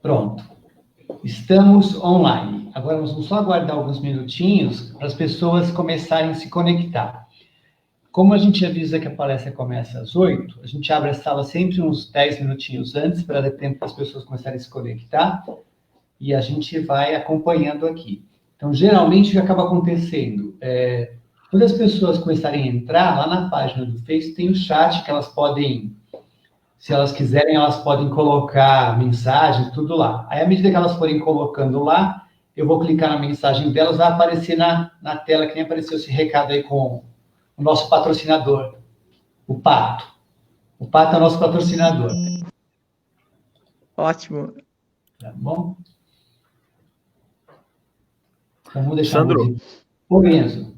Pronto. Estamos online. Agora nós vamos só aguardar alguns minutinhos para as pessoas começarem a se conectar. Como a gente avisa que a palestra começa às 8, a gente abre a sala sempre uns 10 minutinhos antes para dar tempo para as pessoas começarem a se conectar e a gente vai acompanhando aqui. Então, geralmente, o que acaba acontecendo quando as pessoas começarem a entrar, lá na página do Face tem o chat que elas podem, se elas quiserem, elas podem colocar mensagem, tudo lá. Aí, à medida que elas forem colocando lá, eu vou clicar na mensagem delas, vai aparecer na tela, que nem apareceu esse recado aí com o nosso patrocinador, o Pato. O Pato é o nosso patrocinador. Ótimo. Tá bom? Então, vamos deixar Sandro, o Enzo.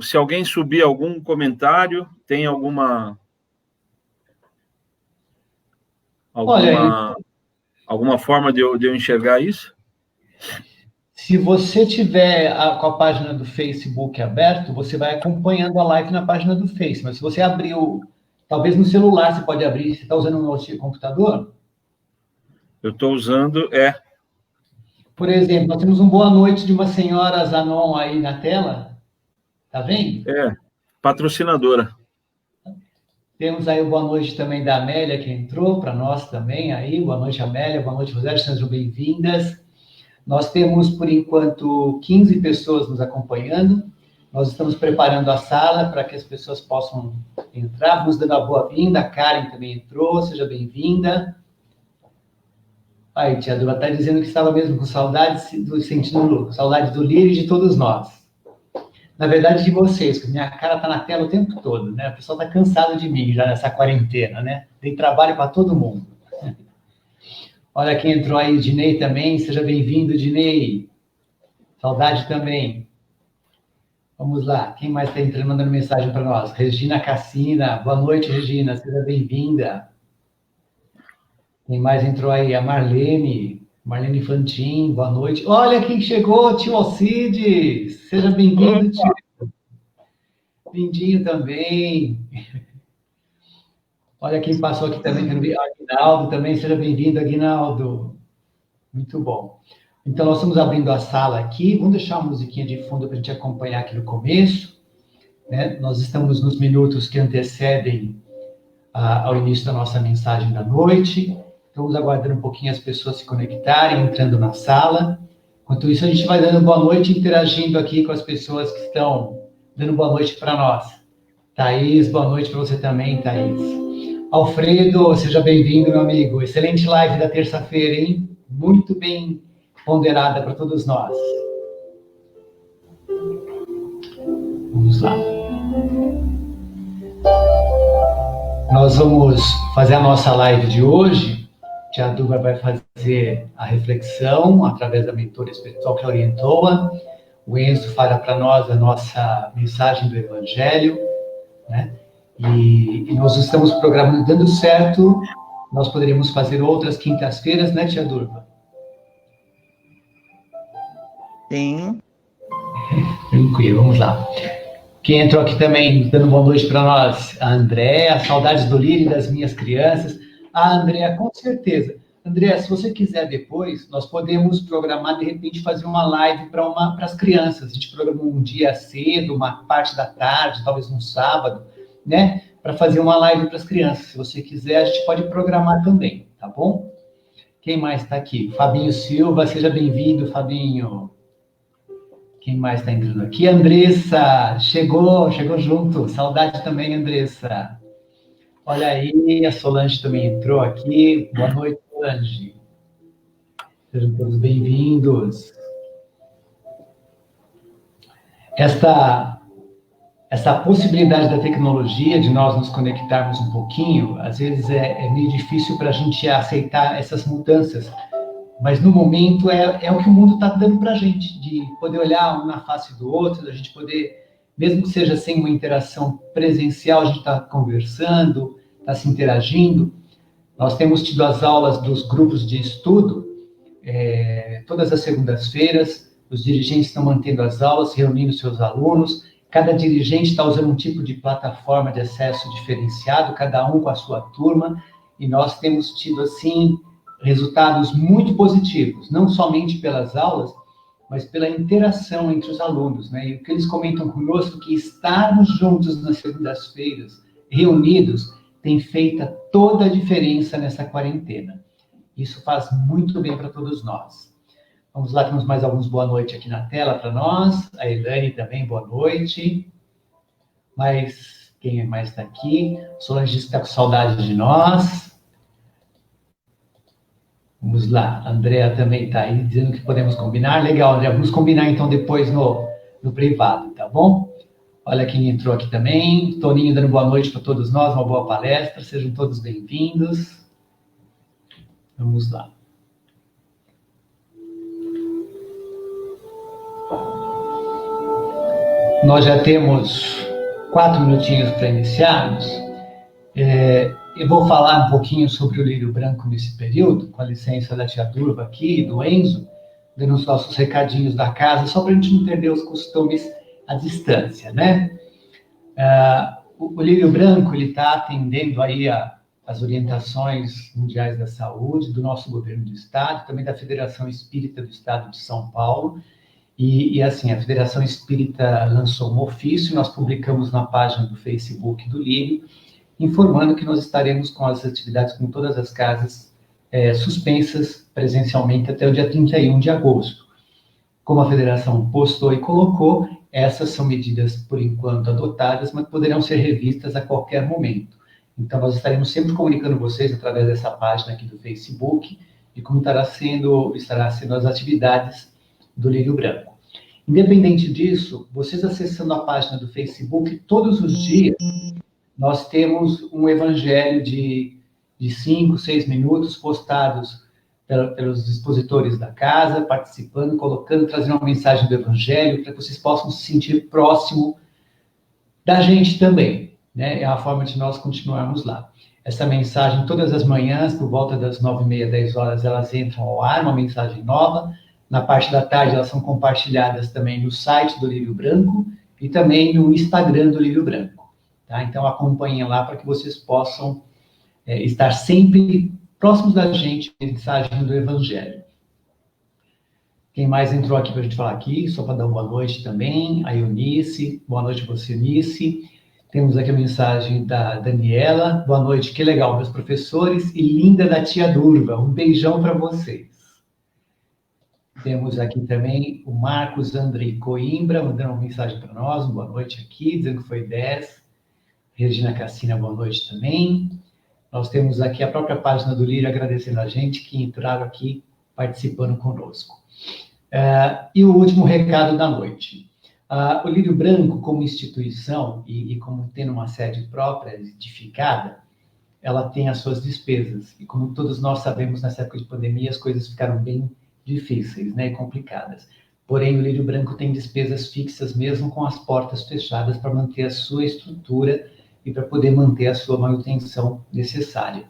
Se alguém subir algum comentário, tem alguma forma de eu enxergar isso? Se você tiver com a página do Facebook aberto, você vai acompanhando a live na página do Face. Mas se você abriu, talvez no celular você pode abrir. Você está usando um computador? Eu estou usando, Por exemplo, nós temos um boa noite de uma senhora Zanon aí na tela. Tá vendo? Patrocinadora. Temos aí o boa noite também da Amélia, que entrou para nós também aí. Boa noite, Amélia. Boa noite, Rosé. Sejam bem-vindas. Nós temos, por enquanto, 15 pessoas nos acompanhando. Nós estamos preparando a sala para que as pessoas possam entrar. Vamos dando a boa-vinda. A Karen também entrou. Seja bem-vinda. Aí, tia Dura está dizendo que estava mesmo com saudade do Lírio e de todos nós. Na verdade, de vocês, porque minha cara está na tela o tempo todo, né? O pessoal está cansado de mim já nessa quarentena, né? Tem trabalho para todo mundo. Olha quem entrou aí, o Dinei também. Seja bem-vindo, Dinei. Saudade também. Vamos lá. Quem mais está entrando, mandando mensagem para nós? Regina Cassina. Boa noite, Regina. Seja bem-vinda. Quem mais entrou aí? A Marlene. Marlene Fantin. Boa noite. Olha quem chegou, tio Alcides. Seja bem-vindo, tio. Lindinho também. Olha quem passou aqui também, Aguinaldo também, seja bem-vindo, Aguinaldo. Muito bom. Então, nós estamos abrindo a sala aqui, vamos deixar a musiquinha de fundo para a gente acompanhar aqui no começo, né? Nós estamos nos minutos que antecedem ao início da nossa mensagem da noite, então vamos aguardando um pouquinho as pessoas se conectarem, entrando na sala. Enquanto isso, a gente vai dando boa noite, interagindo aqui com as pessoas que estão dando boa noite para nós. Thaís, boa noite para você também, Thaís. Alfredo, seja bem-vindo, meu amigo. Excelente live da terça-feira, hein? Muito bem ponderada para todos nós. Vamos lá. Nós vamos fazer a nossa live de hoje. A tia Duba vai fazer a reflexão através da mentora espiritual que orientou-a. O Enzo fará para nós a nossa mensagem do Evangelho, né? E nós estamos programando, dando certo, nós poderíamos fazer outras quintas-feiras, né, tia Durva? Sim. Tranquilo, vamos lá. Quem entrou aqui também, dando boa noite para nós, a Andréa, saudades do Lírio e das minhas crianças. A Andréa, com certeza. Andréa, se você quiser depois, nós podemos programar, de repente, fazer uma live para as crianças. A gente programa um dia cedo, uma parte da tarde, talvez um sábado, né, para fazer uma live para as crianças. Se você quiser, a gente pode programar também, tá bom? Quem mais está aqui? Fabinho Silva, seja bem-vindo, Fabinho. Quem mais está entrando aqui? Andressa, chegou junto. Saudade também, Andressa. Olha aí, a Solange também entrou aqui. Boa noite, Solange. Sejam todos bem-vindos. Essa possibilidade da tecnologia, de nós nos conectarmos um pouquinho, às vezes é meio difícil para a gente aceitar essas mudanças, mas no momento é o que o mundo está dando para a gente, de poder olhar um na face do outro, da gente poder, mesmo que seja sem uma interação presencial, a gente está conversando, está se interagindo. Nós temos tido as aulas dos grupos de estudo, todas as segundas-feiras, os dirigentes estão mantendo as aulas, reunindo seus alunos. Cada dirigente está usando um tipo de plataforma de acesso diferenciado, cada um com a sua turma, e nós temos tido, assim, resultados muito positivos, não somente pelas aulas, mas pela interação entre os alunos, né? E o que eles comentam conosco, que estarmos juntos nas segundas-feiras, reunidos, tem feito toda a diferença nessa quarentena. Isso faz muito bem para todos nós. Vamos lá, temos mais alguns boa noite aqui na tela para nós. A Elane também, boa noite. Mas quem mais está aqui? Solange está com saudade de nós. Vamos lá, a Andrea também está aí dizendo que podemos combinar. Legal, Andrea, vamos combinar então depois no privado, tá bom? Olha quem entrou aqui também. Toninho dando boa noite para todos nós, uma boa palestra. Sejam todos bem-vindos. Vamos lá. Nós já temos 4 minutinhos para iniciarmos. Eu vou falar um pouquinho sobre o lírio branco nesse período, com a licença da tia Durva aqui, do Enzo, dando os nossos recadinhos da casa, só para a gente não perder os costumes à distância, né? O lírio branco, ele está atendendo aí as orientações mundiais da saúde, do nosso governo do estado, também da Federação Espírita do Estado de São Paulo. E assim, a Federação Espírita lançou um ofício, nós publicamos na página do Facebook do Lírio, informando que nós estaremos com as atividades com todas as casas suspensas presencialmente até o dia 31 de agosto. Como a Federação postou e colocou, essas são medidas, por enquanto, adotadas, mas poderão ser revistas a qualquer momento. Então, nós estaremos sempre comunicando vocês através dessa página aqui do Facebook de como estará sendo as atividades do Lírio Branco. Independente disso, vocês acessando a página do Facebook, todos os dias, nós temos um evangelho de 5, 6 minutos postados pelos expositores da casa, participando, colocando, trazendo uma mensagem do evangelho, para que vocês possam se sentir próximo da gente também, né? É a forma de nós continuarmos lá. Essa mensagem, todas as manhãs, por volta das 9h30, 10 horas, elas entram ao ar, uma mensagem nova. Na parte da tarde, elas são compartilhadas também no site do Lírio Branco e também no Instagram do Lírio Branco. Tá? Então, acompanhem lá para que vocês possam estar sempre próximos da gente, mensagem do Evangelho. Quem mais entrou aqui para a gente falar aqui, só para dar uma boa noite também, a Eunice, boa noite a você, Eunice. Temos aqui a mensagem da Daniela, boa noite, que legal, meus professores, e linda da tia Durva, um beijão para vocês. Temos aqui também o Marcos Andrei Coimbra, mandando uma mensagem para nós, boa noite aqui, dizendo que foi 10. Regina Cassina, boa noite também. Nós temos aqui a própria página do Lírio agradecendo a gente que entraram aqui participando conosco. E o último recado da noite. O Lírio Branco, como instituição e como tendo uma sede própria, edificada, ela tem as suas despesas. E como todos nós sabemos, nessa época de pandemia, as coisas ficaram bem difíceis, né, e complicadas. Porém, o Lírio Branco tem despesas fixas, mesmo com as portas fechadas, para manter a sua estrutura e para poder manter a sua manutenção necessária.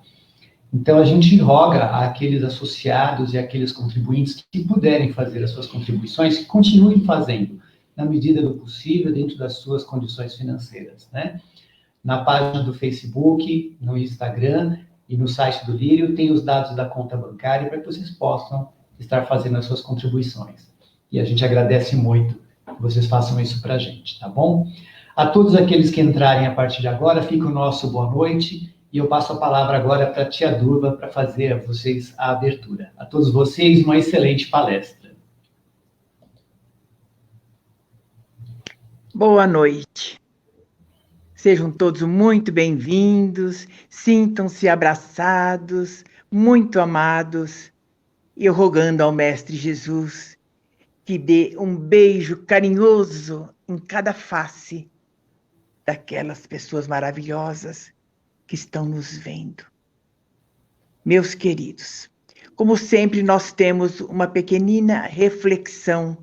Então, a gente roga àqueles associados e àqueles contribuintes que puderem fazer as suas contribuições, que continuem fazendo, na medida do possível, dentro das suas condições financeiras, né? Na página do Facebook, no Instagram e no site do Lírio, tem os dados da conta bancária para que vocês possam estar fazendo as suas contribuições. E a gente agradece muito que vocês façam isso para a gente, tá bom? A todos aqueles que entrarem a partir de agora, fica o nosso boa noite, e eu passo a palavra agora para a tia Durva para fazer a vocês a abertura. A todos vocês, uma excelente palestra. Boa noite. Sejam todos muito bem-vindos, sintam-se abraçados, muito amados, e eu rogando ao Mestre Jesus que dê um beijo carinhoso em cada face daquelas pessoas maravilhosas que estão nos vendo. Meus queridos, como sempre nós temos uma pequenina reflexão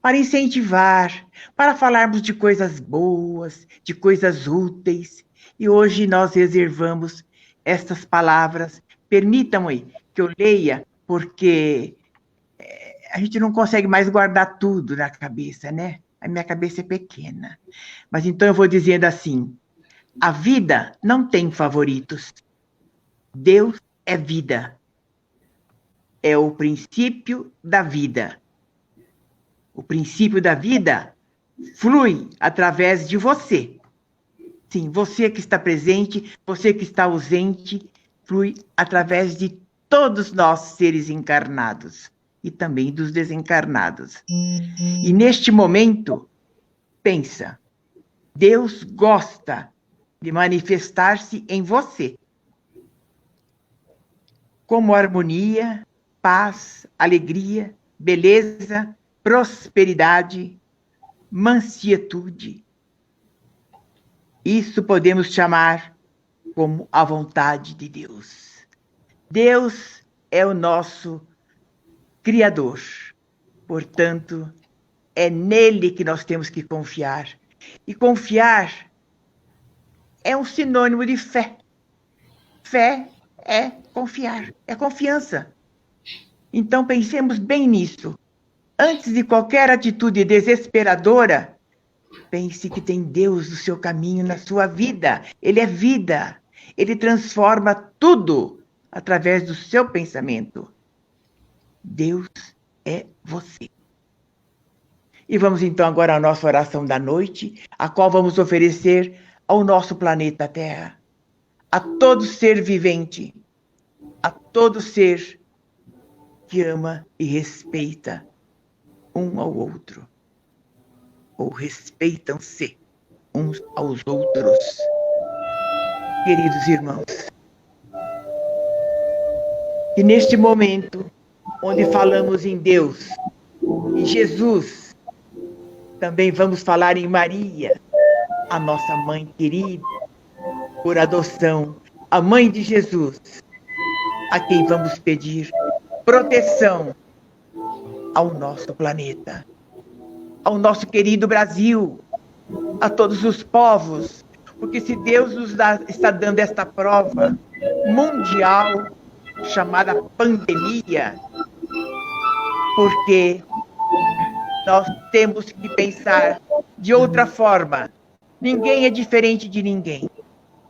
para incentivar, para falarmos de coisas boas, de coisas úteis, e hoje nós reservamos estas palavras. Permitam-me que eu leia, porque a gente não consegue mais guardar tudo na cabeça, né? A minha cabeça é pequena. Mas então eu vou dizendo assim: a vida não tem favoritos. Deus é vida. é o princípio da vida. O princípio da vida flui através de você. Sim, você que está presente, você que está ausente, flui através de todos nós seres encarnados e também dos desencarnados. E neste momento, pensa, Deus gosta de manifestar-se em você. Como harmonia, paz, alegria, beleza, prosperidade, mansietude. Isso podemos chamar como a vontade de Deus. Deus é o nosso Criador. Portanto, é nele que nós temos que confiar. E confiar é um sinônimo de fé. Fé é confiar, é confiança. Então, pensemos bem nisso. Antes de qualquer atitude desesperadora, pense que tem Deus no seu caminho, na sua vida. Ele é vida. Ele transforma tudo através do seu pensamento. Deus é você. E vamos então agora à nossa oração da noite, a qual vamos oferecer ao nosso planeta Terra, a todo ser vivente, a todo ser que ama e respeita um ao outro, ou respeitam-se uns aos outros. Queridos irmãos, que neste momento, onde falamos em Deus, em Jesus, também vamos falar em Maria, a nossa mãe querida, por adoção, a mãe de Jesus, a quem vamos pedir proteção ao nosso planeta, ao nosso querido Brasil, a todos os povos, porque se Deus está dando esta prova mundial, chamada pandemia, porque nós temos que pensar de outra forma. Ninguém é diferente de ninguém.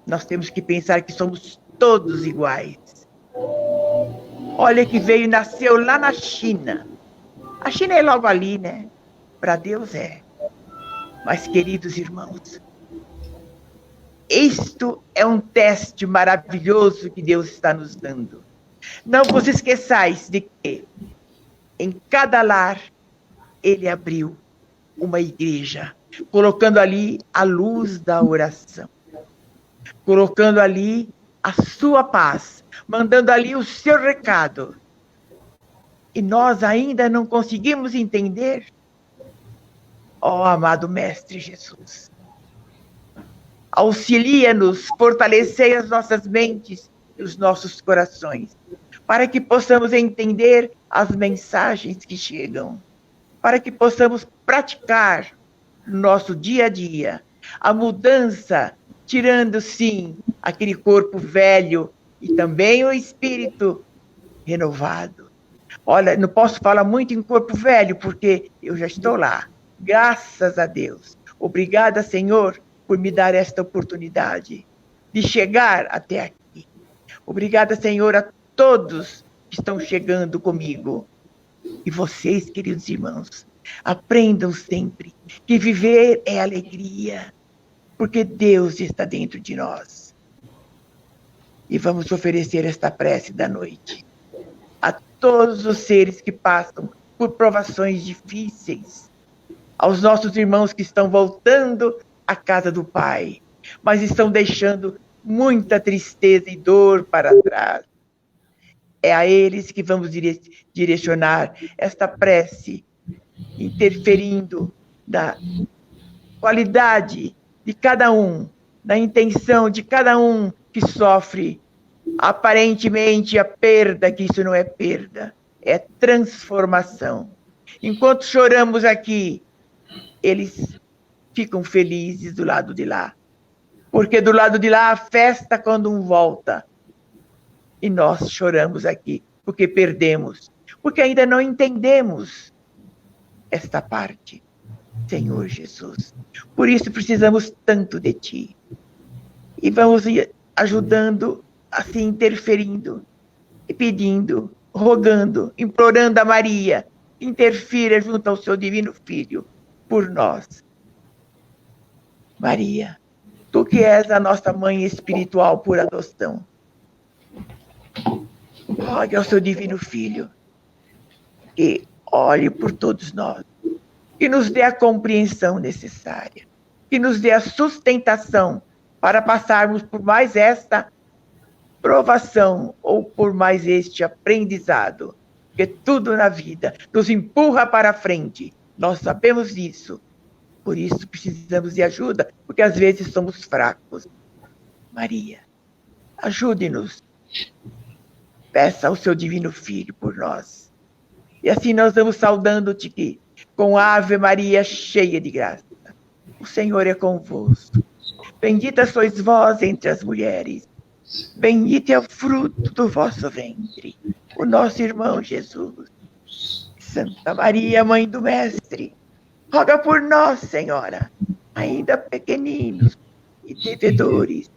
Nós temos que pensar que somos todos iguais. Olha que nasceu lá na China. A China é logo ali, né? Para Deus é. Mas, queridos irmãos, isto é um teste maravilhoso que Deus está nos dando. Não vos esqueçais de que em cada lar Ele abriu uma igreja, colocando ali a luz da oração, colocando ali a sua paz, mandando ali o seu recado. E nós ainda não conseguimos entender. Ó amado Mestre Jesus, auxilia-nos, fortalecei as nossas mentes e os nossos corações, para que possamos entender as mensagens que chegam, para que possamos praticar no nosso dia a dia a mudança, tirando, sim, aquele corpo velho e também o espírito renovado. Olha, não posso falar muito em corpo velho, porque eu já estou lá. Graças a Deus. Obrigada, Senhor, por me dar esta oportunidade de chegar até aqui. Obrigada, Senhor, a todos que estão chegando comigo. E vocês, queridos irmãos, aprendam sempre que viver é alegria, porque Deus está dentro de nós. E vamos oferecer esta prece da noite a todos os seres que passam por provações difíceis, aos nossos irmãos que estão voltando à casa do Pai, mas estão deixando muita tristeza e dor para trás. É a eles que vamos direcionar esta prece, interferindo na qualidade de cada um, na intenção de cada um que sofre aparentemente a perda, que isso não é perda, é transformação. Enquanto choramos aqui, eles ficam felizes do lado de lá. Porque do lado de lá a festa quando um volta. E nós choramos aqui, porque perdemos, porque ainda não entendemos esta parte, Senhor Jesus. Por isso precisamos tanto de Ti. E vamos ajudando, assim, interferindo e pedindo rogando, implorando a Maria, que interfira junto ao seu divino Filho, por nós. Maria, tu que és a nossa mãe espiritual por adoção, rogue ao seu divino Filho, que olhe por todos nós, que nos dê a compreensão necessária, que nos dê a sustentação para passarmos por mais esta provação ou por mais este aprendizado, porque tudo na vida nos empurra para frente, nós sabemos disso, por isso precisamos de ajuda, porque às vezes somos fracos. Maria, ajude-nos, peça ao seu divino Filho por nós, e assim nós vamos saudando-te que, com Ave Maria cheia de graça, o Senhor é convosco. Bendita sois vós entre as mulheres, bendito é o fruto do vosso ventre, o nosso irmão Jesus. Santa Maria, Mãe do Mestre, roga por nós, Senhora, ainda pequeninos e devedores.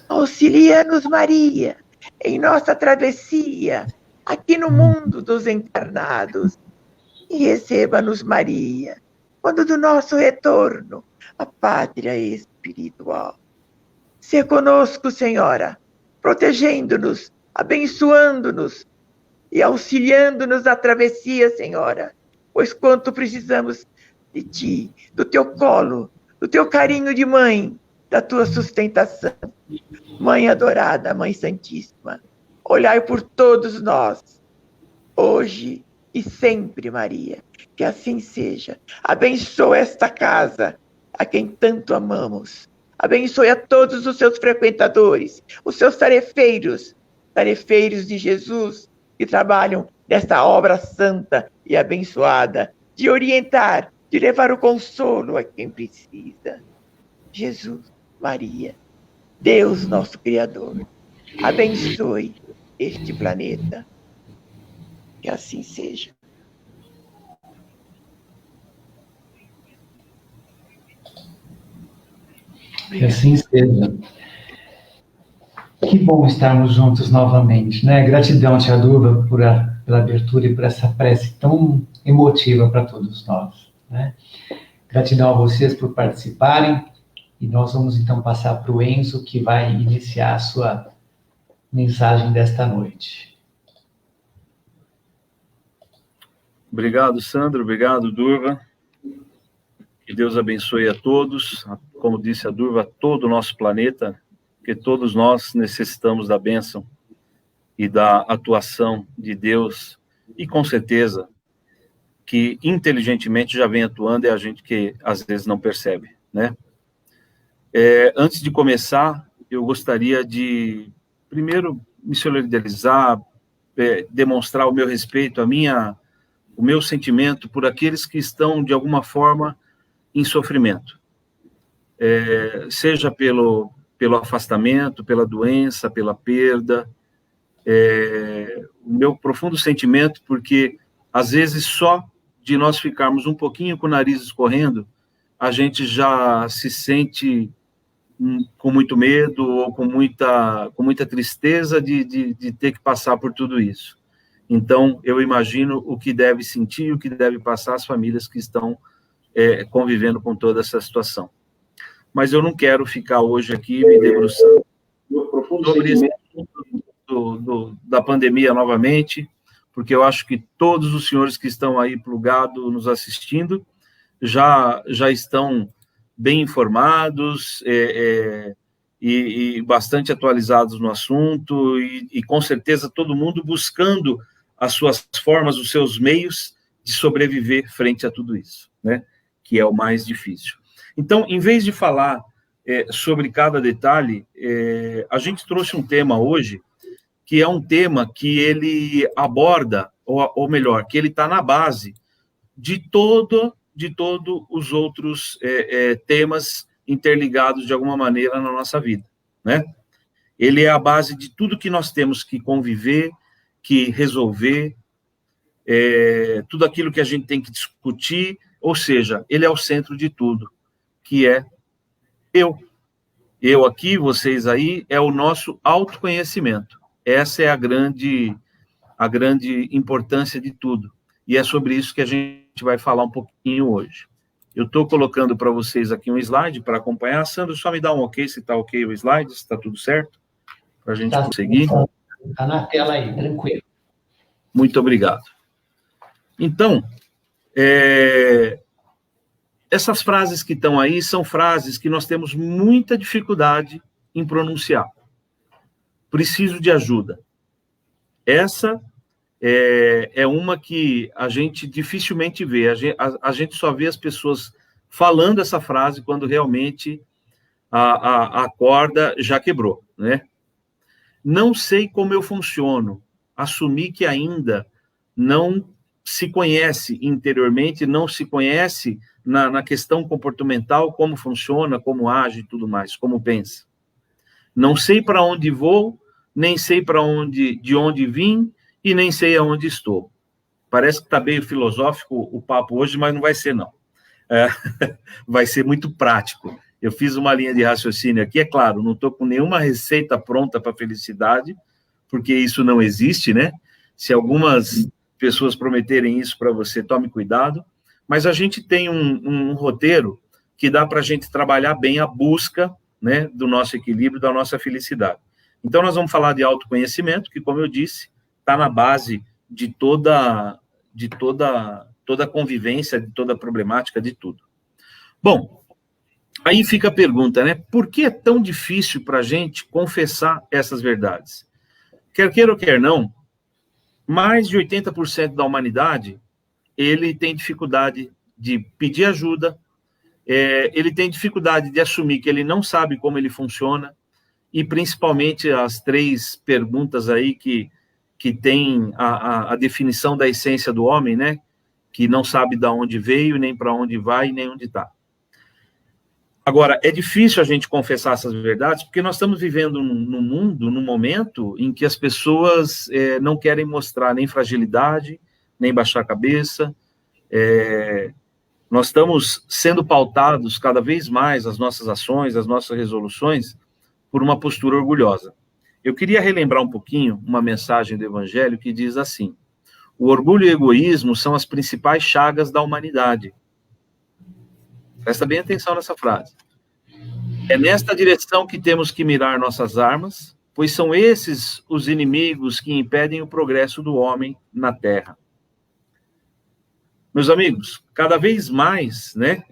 Auxilia-nos, Maria, em nossa travessia, aqui no mundo dos encarnados. E receba-nos, Maria, quando do nosso retorno à pátria espiritual. Se conosco, Senhora, protegendo-nos, abençoando-nos e auxiliando-nos na travessia, Senhora, pois quanto precisamos de Ti, do Teu colo, do Teu carinho de mãe, da Tua sustentação. Mãe adorada, Mãe Santíssima, olhai por todos nós, hoje e sempre, Maria, que assim seja. Abençoa esta casa, a quem tanto amamos. Abençoe a todos os seus frequentadores, os seus tarefeiros de Jesus, que trabalham nesta obra santa e abençoada, de orientar, de levar o consolo a quem precisa. Jesus, Maria, Deus nosso Criador, abençoe este planeta. Que assim seja. Que assim seja. Que bom estarmos juntos novamente, né? Gratidão, Tia Durva, pela abertura e por essa prece tão emotiva para todos nós, né? Gratidão a vocês por participarem e nós vamos então passar para o Enzo, que vai iniciar a sua mensagem desta noite. Obrigado, Sandro. Obrigado, Durva. Que Deus abençoe a todos. Como disse a Durva, todo o nosso planeta, porque todos nós necessitamos da bênção e da atuação de Deus. E, com certeza, que inteligentemente já vem atuando, é a gente que, às vezes, não percebe, né? Antes de começar, eu gostaria de, primeiro, me solidarizar, demonstrar o meu respeito, o meu sentimento por aqueles que estão, de alguma forma, em sofrimento. Seja pelo afastamento, pela doença, pela perda. O meu profundo sentimento, porque, às vezes, só de nós ficarmos um pouquinho com o nariz escorrendo, a gente já se sente com muito medo ou com muita tristeza de ter que passar por tudo isso. Então, eu imagino o que deve sentir, o que deve passar as famílias que estão convivendo com toda essa situação. Mas eu não quero ficar hoje aqui me debruçando sobre esse assunto da pandemia novamente, porque eu acho que todos os senhores que estão aí plugados nos assistindo já estão bem informados e bastante atualizados no assunto e com certeza todo mundo buscando as suas formas, os seus meios de sobreviver frente a tudo isso, né? Que é o mais difícil. Então, em vez de falar sobre cada detalhe, a gente trouxe um tema hoje, que é um tema que ele aborda, ou melhor, que ele está na base de todos os outros temas interligados de alguma maneira na nossa vida, né? Ele é a base de tudo que nós temos que conviver, que resolver, tudo aquilo que a gente tem que discutir, ou seja, ele é o centro de tudo, que é eu aqui, vocês aí, é o nosso autoconhecimento. Essa é a grande a grande importância de tudo. E é sobre isso que a gente vai falar um pouquinho hoje. Eu estou colocando para vocês aqui um slide para acompanhar. Sandro, só me dá um ok, se está ok o slide, se está tudo certo, para a gente conseguir. Está na tela aí, tranquilo. Muito obrigado. Então, essas frases que estão aí são frases que nós temos muita dificuldade em pronunciar. Preciso de ajuda. Essa é uma que a gente dificilmente vê. A gente só vê as pessoas falando essa frase quando realmente a corda já quebrou, né? Não sei como eu funciono. Assumir que ainda não se conhece interiormente, não se conhece na questão comportamental, como funciona, como age e tudo mais, como pensa. Não sei para onde vou, nem sei de onde vim e nem sei aonde estou. Parece que está meio filosófico o papo hoje, mas não vai ser, não. Vai ser muito prático. Eu fiz uma linha de raciocínio aqui, é claro, não estou com nenhuma receita pronta para a felicidade, porque isso não existe, né? Se algumas pessoas prometerem isso para você, tome cuidado. Mas a gente tem um roteiro que dá para a gente trabalhar bem a busca, né, do nosso equilíbrio, da nossa felicidade. Então, nós vamos falar de autoconhecimento, que, como eu disse, está na base de toda a convivência, de toda a problemática, de tudo. Bom, aí fica a pergunta, né? Por que é tão difícil para a gente confessar essas verdades? Quer queira ou quer não, mais de 80% da humanidade, ele tem dificuldade de pedir ajuda, ele tem dificuldade de assumir que ele não sabe como ele funciona, e principalmente as 3 perguntas aí que tem a definição da essência do homem, né? Que não sabe de onde veio, nem para onde vai, nem onde está. Agora, é difícil a gente confessar essas verdades, porque nós estamos vivendo num mundo, num momento em que as pessoas não querem mostrar nem fragilidade, nem baixar a cabeça. Nós estamos sendo pautados cada vez mais, as nossas ações, as nossas resoluções, por uma postura orgulhosa. Eu queria relembrar um pouquinho uma mensagem do Evangelho que diz assim: o orgulho e o egoísmo são as principais chagas da humanidade. Presta bem atenção nessa frase. É nesta direção que temos que mirar nossas armas, pois são esses os inimigos que impedem o progresso do homem na Terra. Meus amigos, cada vez mais, né,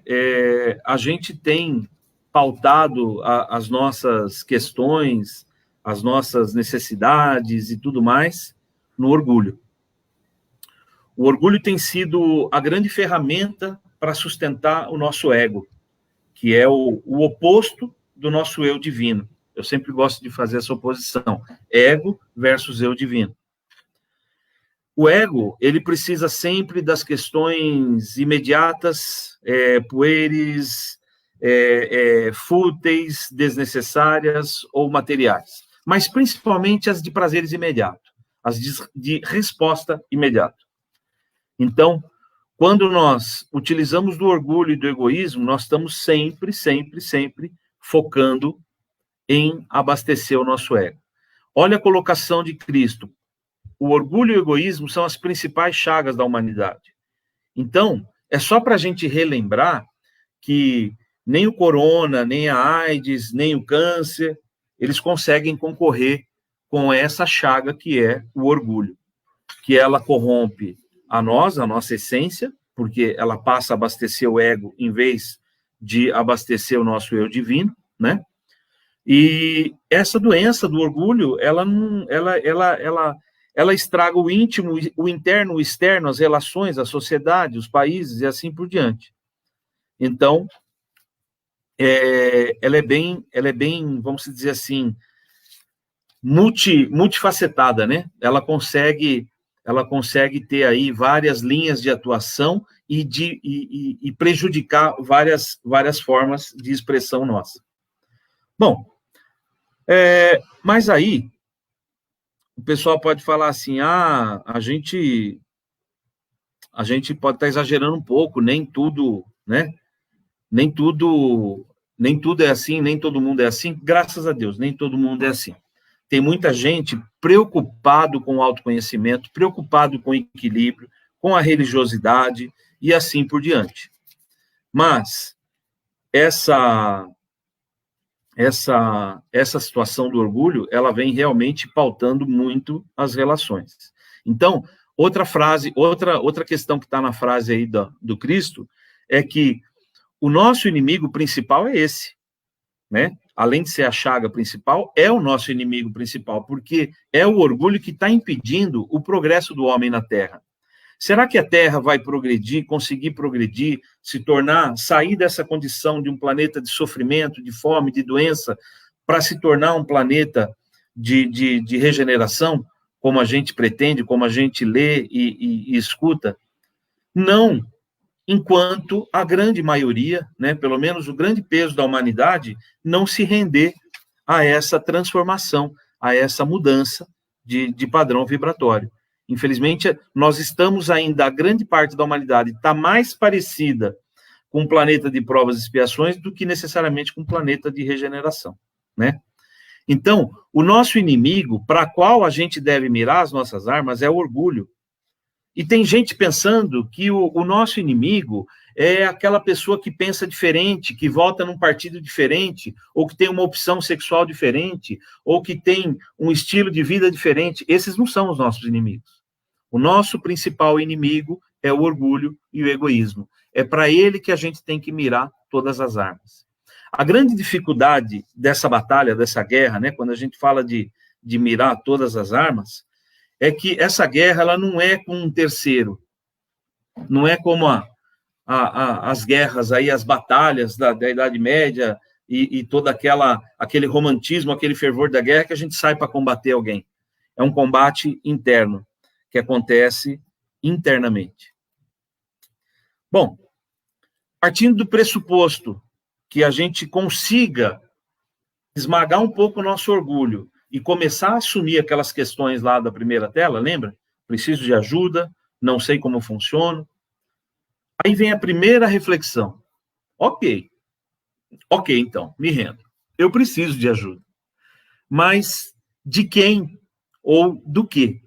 a gente tem pautado as nossas questões, as nossas necessidades e tudo mais no orgulho. O orgulho tem sido a grande ferramenta para sustentar o nosso ego, que é o oposto do nosso eu divino. Eu sempre gosto de fazer essa oposição, ego versus eu divino. O ego, ele precisa sempre das questões imediatas, pueris, fúteis, desnecessárias ou materiais, mas principalmente as de prazeres imediatos, as de resposta imediata. Então, quando nós utilizamos do orgulho e do egoísmo, nós estamos sempre focando em abastecer o nosso ego. Olha a colocação de Cristo. O orgulho e o egoísmo são as principais chagas da humanidade. Então, é só para a gente relembrar que nem o corona, nem a AIDS, nem o câncer, eles conseguem concorrer com essa chaga que é o orgulho, que ela corrompe a nossa essência, porque ela passa a abastecer o ego em vez de abastecer o nosso eu divino, né? E essa doença do orgulho, ela estraga o íntimo, o interno, o externo, as relações, a sociedade, os países e assim por diante. Então, ela é bem, vamos dizer assim, multifacetada, né? Ela consegue ter aí várias linhas de atuação e prejudicar várias formas de expressão nossa. Bom, mas aí o pessoal pode falar assim, a gente pode estar exagerando um pouco, nem tudo, né? Nem tudo é assim, nem todo mundo é assim. Graças a Deus, nem todo mundo é assim. Tem muita gente preocupado com o autoconhecimento, preocupado com o equilíbrio, com a religiosidade e assim por diante. Mas essa situação do orgulho, ela vem realmente pautando muito as relações. Então, outra frase, outra questão que está na frase aí do Cristo, é que o nosso inimigo principal é esse, né? Além de ser a chaga principal, é o nosso inimigo principal, porque é o orgulho que está impedindo o progresso do homem na Terra. Será que a Terra vai progredir, conseguir progredir, sair dessa condição de um planeta de sofrimento, de fome, de doença, para se tornar um planeta de regeneração, como a gente pretende, como a gente lê e escuta? Não, enquanto a grande maioria, né, pelo menos o grande peso da humanidade, não se render a essa transformação, a essa mudança de padrão vibratório. Infelizmente, nós estamos ainda, a grande parte da humanidade está mais parecida com um planeta de provas e expiações do que necessariamente com um planeta de regeneração, né? Então, o nosso inimigo, para qual a gente deve mirar as nossas armas, é o orgulho. E tem gente pensando que o nosso inimigo é aquela pessoa que pensa diferente, que vota num partido diferente, ou que tem uma opção sexual diferente, ou que tem um estilo de vida diferente. Esses não são os nossos inimigos. O nosso principal inimigo é o orgulho e o egoísmo. É para ele que a gente tem que mirar todas as armas. A grande dificuldade dessa batalha, dessa guerra, né, quando a gente fala de mirar todas as armas, é que essa guerra ela não é com um terceiro. Não é como as guerras, aí, as batalhas da Idade Média e todo aquele romantismo, aquele fervor da guerra que a gente sai para combater alguém. É um combate interno, que acontece internamente. Bom, partindo do pressuposto que a gente consiga esmagar um pouco o nosso orgulho e começar a assumir aquelas questões lá da primeira tela, lembra? Preciso de ajuda, não sei como funciona. Aí vem a primeira reflexão. Ok, então, me rendo. Eu preciso de ajuda. Mas de quem ou do quê?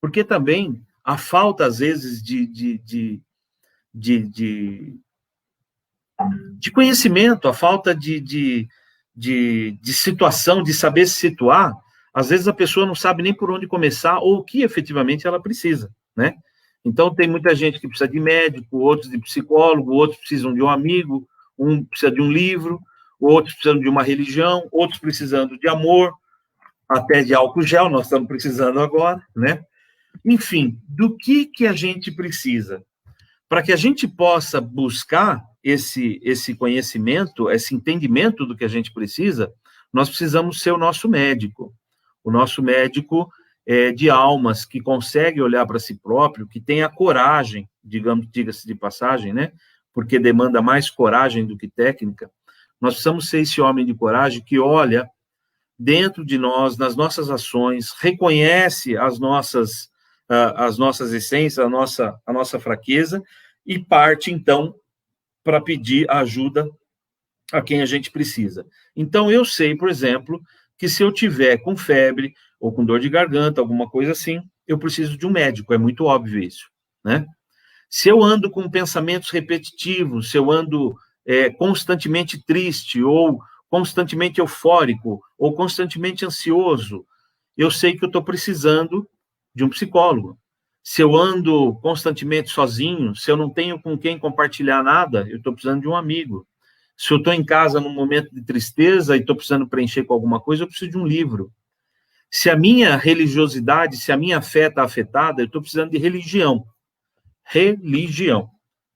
Porque também a falta, às vezes, de conhecimento, a falta de situação, de saber se situar, às vezes a pessoa não sabe nem por onde começar ou o que efetivamente ela precisa, né? Então, tem muita gente que precisa de médico, outros de psicólogo, outros precisam de um amigo, um precisa de um livro, outros precisam de uma religião, outros precisando de amor, até de álcool gel, nós estamos precisando agora, né? Enfim, do que a gente precisa? Para que a gente possa buscar esse conhecimento, esse entendimento do que a gente precisa, nós precisamos ser o nosso médico. O nosso médico de almas, que consegue olhar para si próprio, que tem a coragem, diga-se de passagem, né? Porque demanda mais coragem do que técnica. Nós precisamos ser esse homem de coragem que olha dentro de nós, nas nossas ações, reconhece as nossas essências, a nossa fraqueza, e parte, então, para pedir ajuda a quem a gente precisa. Então, eu sei, por exemplo, que se eu tiver com febre, ou com dor de garganta, alguma coisa assim, eu preciso de um médico, é muito óbvio isso, né? Se eu ando com pensamentos repetitivos, se eu ando constantemente triste, ou constantemente eufórico, ou constantemente ansioso, eu sei que eu estou precisando de um psicólogo. Se eu ando constantemente sozinho, se eu não tenho com quem compartilhar nada, eu estou precisando de um amigo. Se eu estou em casa num momento de tristeza e estou precisando preencher com alguma coisa, eu preciso de um livro. Se a minha religiosidade, se a minha fé está afetada, eu estou precisando de religião. Religião,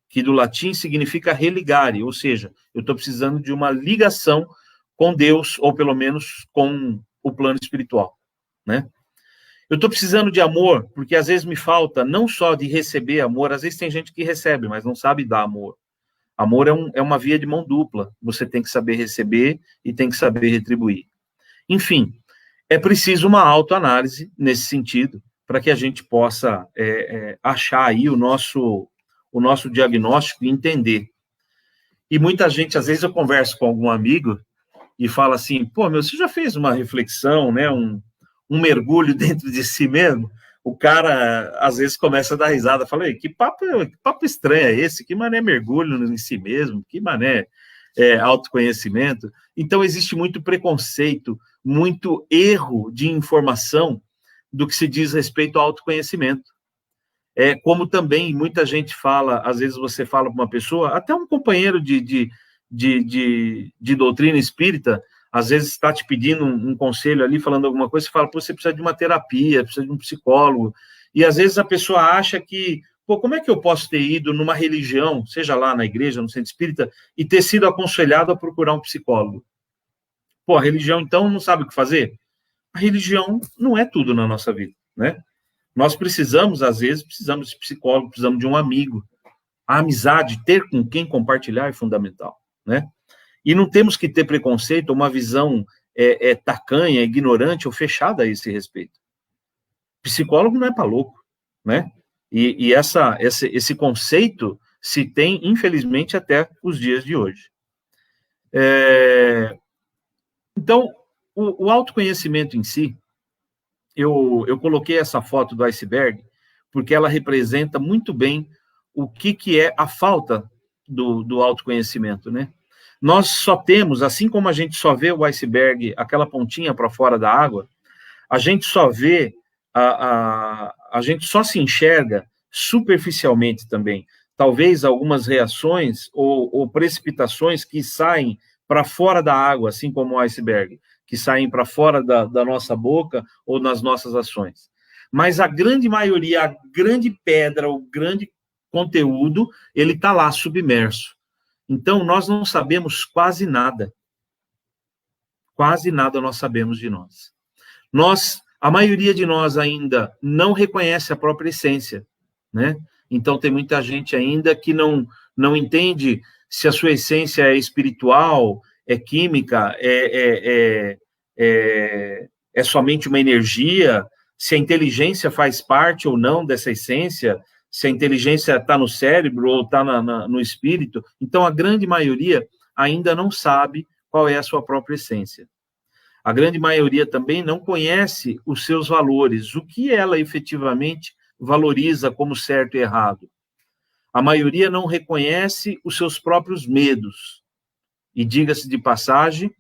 que do latim significa religare, ou seja, eu estou precisando de uma ligação com Deus, ou pelo menos com o plano espiritual, né? Eu estou precisando de amor, porque às vezes me falta não só de receber amor, às vezes tem gente que recebe, mas não sabe dar amor. Amor é uma via de mão dupla, você tem que saber receber e tem que saber retribuir. Enfim, é preciso uma autoanálise nesse sentido, para que a gente possa achar aí o nosso diagnóstico e entender. E muita gente, às vezes eu converso com algum amigo e fala assim, pô, você já fez uma reflexão, né, um mergulho dentro de si mesmo, o cara, às vezes, começa a dar risada, fala, que papo estranho é esse? Que mané mergulho em si mesmo? Que mané autoconhecimento? Então, existe muito preconceito, muito erro de informação do que se diz respeito ao autoconhecimento. Como também muita gente fala, às vezes você fala para uma pessoa, até um companheiro de doutrina espírita, às vezes está te pedindo um conselho ali, falando alguma coisa, você fala, pô, você precisa de uma terapia, precisa de um psicólogo, e às vezes a pessoa acha que, pô, como é que eu posso ter ido numa religião, seja lá na igreja, no centro espírita, e ter sido aconselhado a procurar um psicólogo? Pô, a religião, então, não sabe o que fazer? A religião não é tudo na nossa vida, né? Nós precisamos, às vezes, precisamos de psicólogo, precisamos de um amigo. A amizade, ter com quem compartilhar é fundamental, né? E não temos que ter preconceito, uma visão tacanha, ignorante ou fechada a esse respeito. Psicólogo não é para louco, né? E esse conceito se tem, infelizmente, até os dias de hoje. Então, o autoconhecimento em si, eu coloquei essa foto do iceberg porque ela representa muito bem o que é a falta do autoconhecimento, né? Nós só temos, assim como a gente só vê o iceberg, aquela pontinha para fora da água, a gente só vê, a gente só se enxerga superficialmente também. Talvez algumas reações ou precipitações que saem para fora da água, assim como o iceberg, que saem para fora da nossa boca ou nas nossas ações. Mas a grande maioria, a grande pedra, o grande conteúdo, ele está lá submerso. Então, nós não sabemos quase nada. Quase nada nós sabemos de nós. A maioria de nós ainda não reconhece a própria essência, né? Então, tem muita gente ainda que não entende se a sua essência é espiritual, é química, é somente uma energia, se a inteligência faz parte ou não dessa essência, se a inteligência está no cérebro ou está no espírito. Então, a grande maioria ainda não sabe qual é a sua própria essência. A grande maioria também não conhece os seus valores, o que ela efetivamente valoriza como certo e errado. A maioria não reconhece os seus próprios medos. E, diga-se de passagem,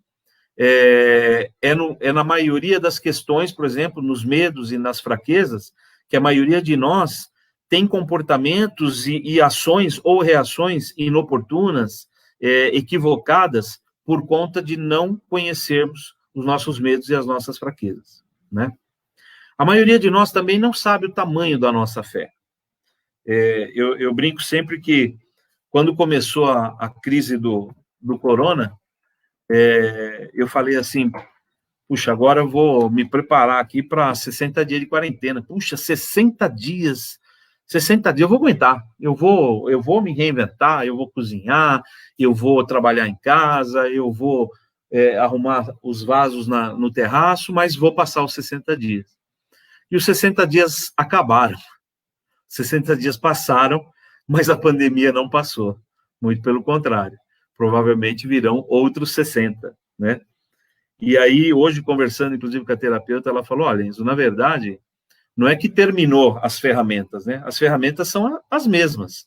na maioria das questões, por exemplo, nos medos e nas fraquezas, que a maioria de nós tem comportamentos e ações ou reações inoportunas, equivocadas, por conta de não conhecermos os nossos medos e as nossas fraquezas, né? A maioria de nós também não sabe o tamanho da nossa fé. Eu brinco sempre que, quando começou a crise do corona, eu falei assim, puxa, agora eu vou me preparar aqui para 60 dias de quarentena. Puxa, 60 dias eu vou aguentar, eu vou me reinventar, eu vou cozinhar, eu vou trabalhar em casa, eu vou arrumar os vasos no terraço, mas vou passar os 60 dias. E os 60 dias acabaram. 60 dias passaram, mas a pandemia não passou. Muito pelo contrário. Provavelmente virão outros 60, né? E aí, hoje, conversando, inclusive, com a terapeuta, ela falou, olha, Enzo, na verdade, não é que terminou as ferramentas, né? As ferramentas são as mesmas.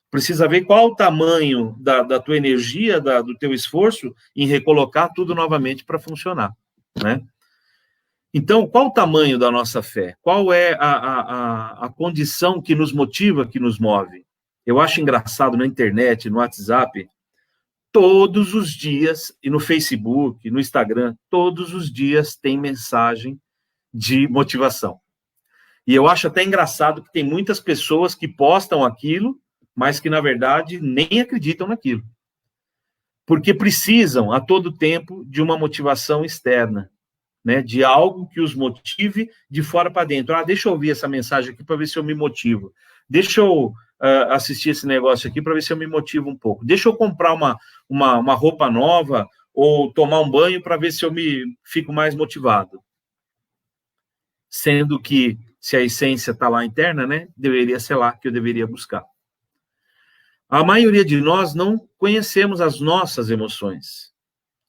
Precisa ver qual o tamanho da tua energia, do teu esforço em recolocar tudo novamente para funcionar, né? Então, qual o tamanho da nossa fé? Qual é a condição que nos motiva, que nos move? Eu acho engraçado na internet, no WhatsApp, todos os dias, e no Facebook, no Instagram, todos os dias tem mensagem de motivação. E eu acho até engraçado que tem muitas pessoas que postam aquilo, mas que, na verdade, nem acreditam naquilo. Porque precisam, a todo tempo, de uma motivação externa, né? De algo que os motive de fora para dentro. Deixa eu ouvir essa mensagem aqui para ver se eu me motivo. Deixa eu assistir esse negócio aqui para ver se eu me motivo um pouco. Deixa eu comprar uma roupa nova ou tomar um banho para ver se eu fico mais motivado. Sendo que, se a essência está lá interna, né, deveria ser lá que eu deveria buscar. A maioria de nós não conhecemos as nossas emoções,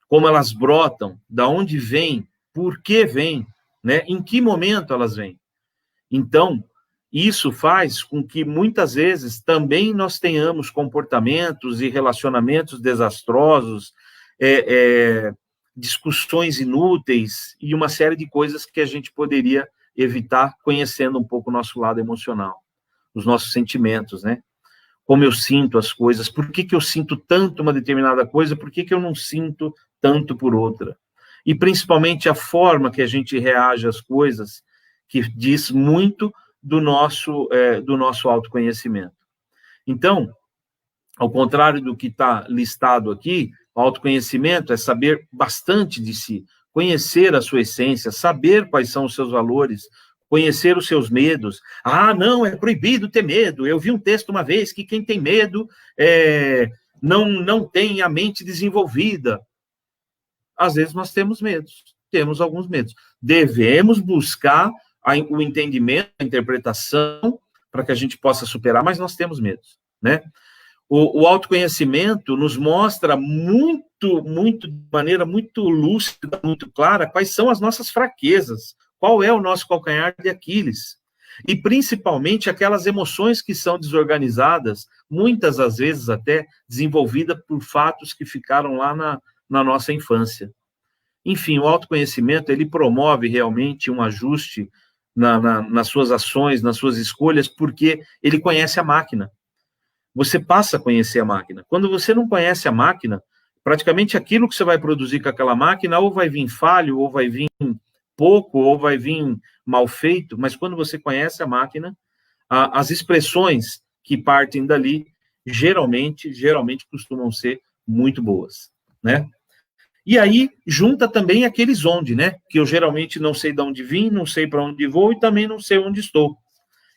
como elas brotam, da onde vêm, por que vêm, né? Em que momento elas vêm? Então, isso faz com que, muitas vezes, também nós tenhamos comportamentos e relacionamentos desastrosos, discussões inúteis e uma série de coisas que a gente poderia evitar conhecendo um pouco o nosso lado emocional, os nossos sentimentos, né? Como eu sinto as coisas, por que eu sinto tanto uma determinada coisa, por que eu não sinto tanto por outra? E, principalmente, a forma que a gente reage às coisas, que diz muito do nosso autoconhecimento. Então, ao contrário do que está listado aqui, o autoconhecimento é saber bastante de si, conhecer a sua essência, saber quais são os seus valores, conhecer os seus medos. Ah, não, é proibido ter medo. Eu vi um texto uma vez que quem tem medo não tem a mente desenvolvida. Às vezes nós temos medos, temos alguns medos. Devemos buscar o entendimento, a interpretação, para que a gente possa superar, mas nós temos medos, né? O autoconhecimento nos mostra de maneira muito lúcida, muito clara, quais são as nossas fraquezas, qual é o nosso calcanhar de Aquiles, e principalmente aquelas emoções que são desorganizadas, muitas das vezes até desenvolvidas por fatos que ficaram lá na nossa infância. Enfim, o autoconhecimento, ele promove realmente um ajuste nas suas ações, nas suas escolhas, porque ele conhece a máquina. Você passa a conhecer a máquina. Quando você não conhece a máquina, praticamente aquilo que você vai produzir com aquela máquina ou vai vir falho, ou vai vir pouco, ou vai vir mal feito, mas quando você conhece a máquina, as expressões que partem dali, geralmente costumam ser muito boas, né? E aí, junta também aqueles onde, né? Que eu geralmente não sei de onde vim, não sei para onde vou e também não sei onde estou.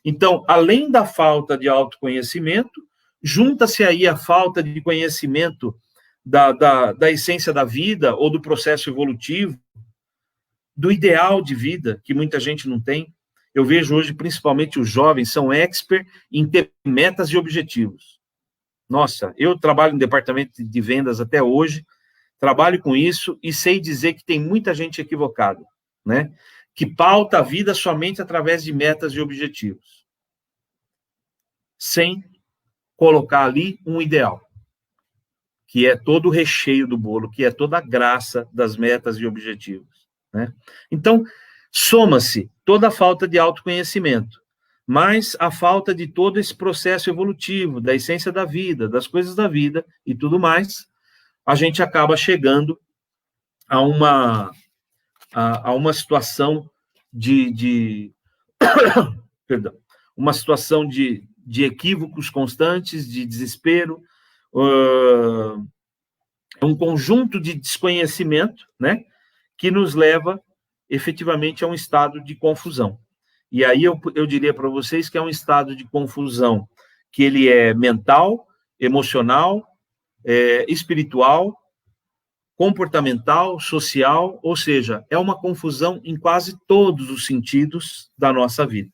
Então, além da falta de autoconhecimento, junta-se aí a falta de conhecimento da essência da vida ou do processo evolutivo, do ideal de vida, que muita gente não tem. Eu vejo hoje, principalmente os jovens, são expert em ter metas e objetivos. Nossa, eu trabalho no departamento de vendas até hoje, trabalho com isso e sei dizer que tem muita gente equivocada, né? Que pauta a vida somente através de metas e objetivos, sem colocar ali um ideal, que é todo o recheio do bolo, que é toda a graça das metas e objetivos, né? Então, soma-se toda a falta de autoconhecimento, mas a falta de todo esse processo evolutivo, da essência da vida, das coisas da vida e tudo mais, a gente acaba chegando a uma situação perdão, uma situação de equívocos constantes, de desespero, um conjunto de desconhecimento, né, que nos leva efetivamente a um estado de confusão. E aí eu diria para vocês que é um estado de confusão que ele é mental, emocional, espiritual, comportamental, social, ou seja, é uma confusão em quase todos os sentidos da nossa vida.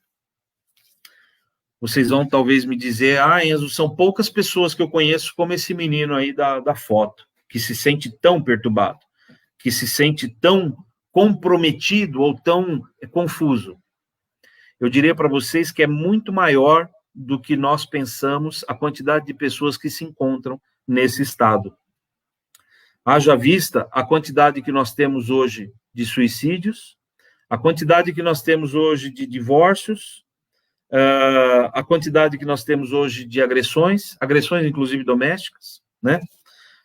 Vocês vão talvez me dizer, Enzo, são poucas pessoas que eu conheço como esse menino aí da foto, que se sente tão perturbado, que se sente tão comprometido ou tão confuso. Eu diria para vocês que é muito maior do que nós pensamos a quantidade de pessoas que se encontram nesse estado. Haja vista a quantidade que nós temos hoje de suicídios, a quantidade que nós temos hoje de divórcios, a quantidade que nós temos hoje de agressões inclusive domésticas, né?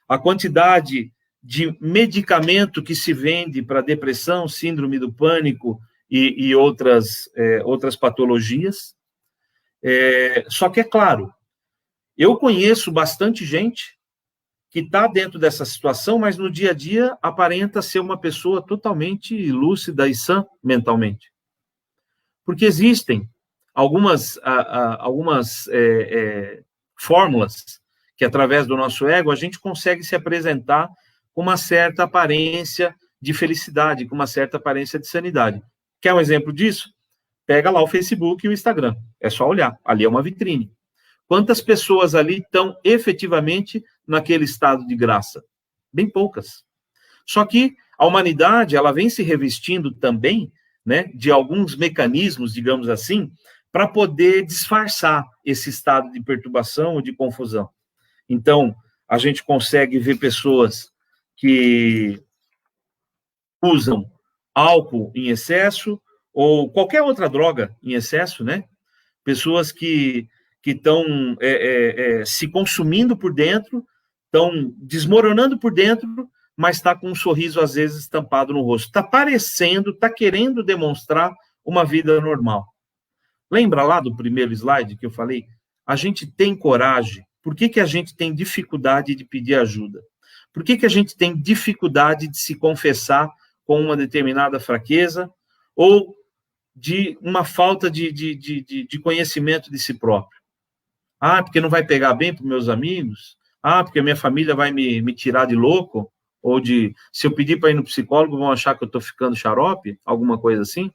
A quantidade de medicamento que se vende para depressão, síndrome do pânico e outras patologias. Só que, é claro, eu conheço bastante gente que está dentro dessa situação, mas no dia a dia aparenta ser uma pessoa totalmente lúcida e sã mentalmente. Porque existem algumas fórmulas que, através do nosso ego, a gente consegue se apresentar com uma certa aparência de felicidade, com uma certa aparência de sanidade. Quer um exemplo disso? Pega lá o Facebook e o Instagram. É só olhar. Ali é uma vitrine. Quantas pessoas ali estão efetivamente naquele estado de graça? Bem poucas. Só que a humanidade, ela vem se revestindo também né, de alguns mecanismos, digamos assim, para poder disfarçar esse estado de perturbação ou de confusão. Então, a gente consegue ver pessoas que usam álcool em excesso ou qualquer outra droga em excesso, né? Pessoas que estão se consumindo por dentro, estão desmoronando por dentro, mas está com um sorriso, às vezes, estampado no rosto. Está parecendo, está querendo demonstrar uma vida normal. Lembra lá do primeiro slide que eu falei? A gente tem coragem. Por que a gente tem dificuldade de pedir ajuda? Por que a gente tem dificuldade de se confessar com uma determinada fraqueza ou de uma falta de conhecimento de si próprio? Ah, porque não vai pegar bem para os meus amigos? Ah, porque a minha família vai me tirar de louco? Ou se eu pedir para ir no psicólogo, vão achar que eu estou ficando xarope? Alguma coisa assim?